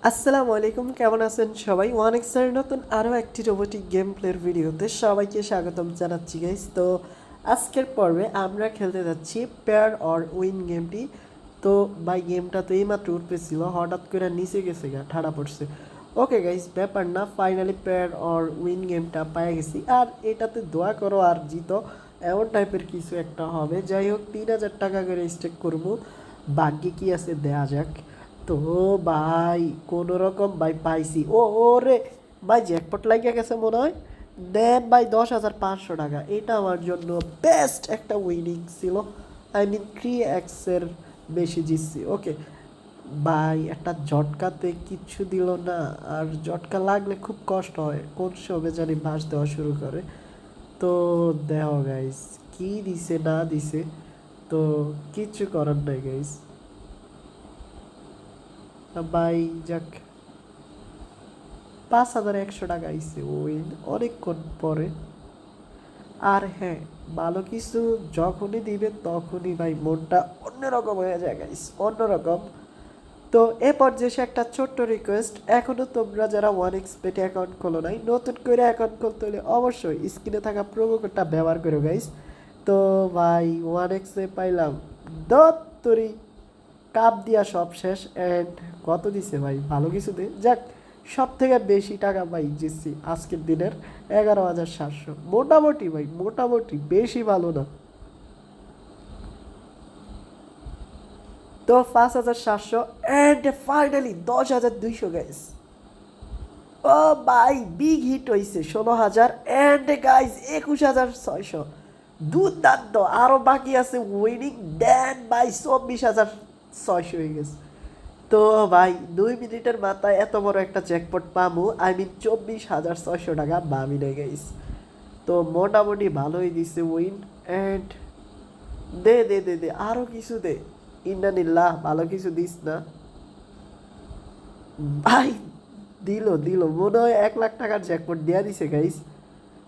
আসসালামু আলাইকুম, কেমন আছেন সবাই? ওয়ান এক্সের নতুন আরও একটি রোবোটিক গেম প্লের ভিডিওতে সবাইকে স্বাগতম জানাচ্ছি গাইস। তো আজকের পর্বে আমরা খেলতে যাচ্ছি পেয়ার অর উইন গেমটি। তো ভাই গেমটা তো এইমাত্র উঠতেছিল, হঠাৎ করে নিচে গেছে গা, ঠাড়া পড়ছে। ওকে গাইস, ব্যাপার না, ফাইনালি পেয়ার অর উইন গেমটা পেয়ে গেছি। আর এটাতে দোয়া করো আর জিতো, এমন টাইপের কিছু একটা হবে। যাই হোক, 3000 টাকা করে স্টেক করবো, ভাগ্যে কি আছে দেয়া যাক। তো ভাই কোনো রকম ভাই পাইছি। ওরে ভাই, জ্যাকপট লাগিয়ে গেছে মনে হয়। দেন ভাই 10,500 টাকা, এটা আমার জন্য বেস্ট একটা উইনিং ছিল। আই মিন 3x-এর বেশি জিতছি। ওকে ভাই, একটা ঝটকাতে কিচ্ছু দিল না, আর ঝটকা লাগলে খুব কষ্ট হয়, কোন সময় জানি বাস দেওয়া শুরু করে। তো দেহ গাইস কি দিছে না দিছে, তো কিচ্ছু করার নাই গাইস। ভাই যাক, 5,100 টাকা আইছে ওই অনেকক্ষণ পরে। আর হ্যাঁ, ভালো কিছু যখনই দিবে তখনই ভাই মনটা অন্যরকম হয়ে যায় গাইস, অন্যরকম। তো এ পর্যায়ে একটা ছোট্ট রিকোয়েস্ট, এখনও তোমরা যারা ওয়ান এক্সপেটে অ্যাকাউন্ট খোলো নাই, নতুন করে অ্যাকাউন্ট খুলতে হলে অবশ্যই স্ক্রিনে থাকা প্রোমো কোডটা ব্যবহার করো গাইস। তো ভাই ওয়ান এক্সে পাইলাম দত্তরি, কাপ দিয়া সব শেষ। অ্যান্ড কত দিছে ভাই, ভালো কিছু দে যাক। সব থেকে বেশি টাকা ভাই জিতছি আজকের দিনের 11,700, মোটামুটি ভাই, মোটামুটি, বেশি ভালো না। তো 5,700 অ্যান্ড ফাইনালি 10,200 গাইস। ও ভাই, বিগ হিট হয়েছে 16,000 অ্যান্ড গাইস 21,600, দুর্দান্ত। আরও বাকি আছে উইনিং, দেন ভাই 24,600 হয়ে গেছে। তো ভাই 2 মিনিটের মাথায় এত বড় একটা জ্যাকপট পামু, আই মিন 24,600 টাকা বামি নেই গাইস। তো মোটামুটি ভালোই দিছে উইন। অ্যান্ড দে দে দে দে আরও কিছু দে, ইন্নানিল্লাহ, ভালো কিছু দিস না ভাই। দিল দিল, মনে হয় 1,00,000 টাকার জ্যাকপট দেওয়া দিছে গাইস।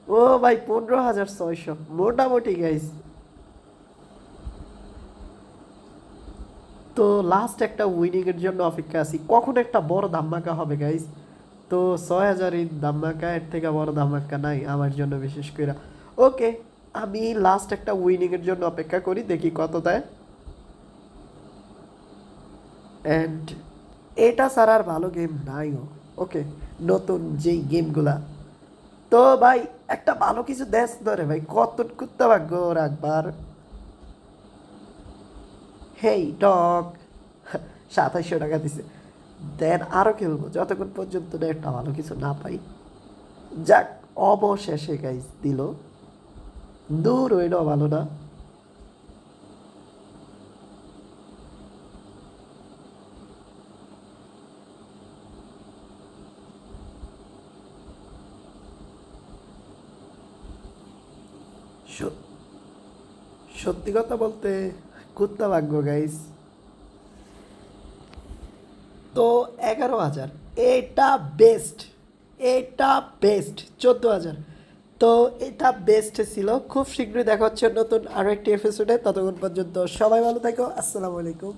ও ভাই 15,600, মোটামুটি গাইস। তো লাস্ট একটা উইনিংয়ের জন্য অপেক্ষা আছি, কখন একটা বড় ধামাকা হবে গাইস। তো 6,000 ধামাকা, এর থেকে বড় ধামাকা নাই আমার জন্য বিশেষ করে। ওকে, আমি লাস্ট একটা উইনিংয়ের জন্য অপেক্ষা করি, দেখি কত দেয়। অ্যান্ড এটা ছাড়া আর ভালো গেম নাইও। ওকে, নতুন যেই গেমগুলা, তো ভাই একটা ভালো কিছু দেশ ধরে ভাই, কত কুত্তা ভাগ্য রাখবার। হেই ডগ, 2,700 টাকা দিছে। দেন আরও খেলবো যতক্ষণ পর্যন্ত না একটা ভালো কিছু না পাই। যাক, অবশেষে গাইজ দিল, দূর হইল ভালো না। সত- সত্যি কথা বলতে কুত্তা ভাগ্য গাইজ। তো 11,000, এটা বেস্ট, এটা বেস্ট। 14,000, তো এটা বেস্ট ছিল। খুব শীঘ্রই দেখা হচ্ছে নতুন আরও একটি এপিসোডে, ততক্ষণ পর্যন্ত সবাই ভালো থাকো, আসসালামু আলাইকুম।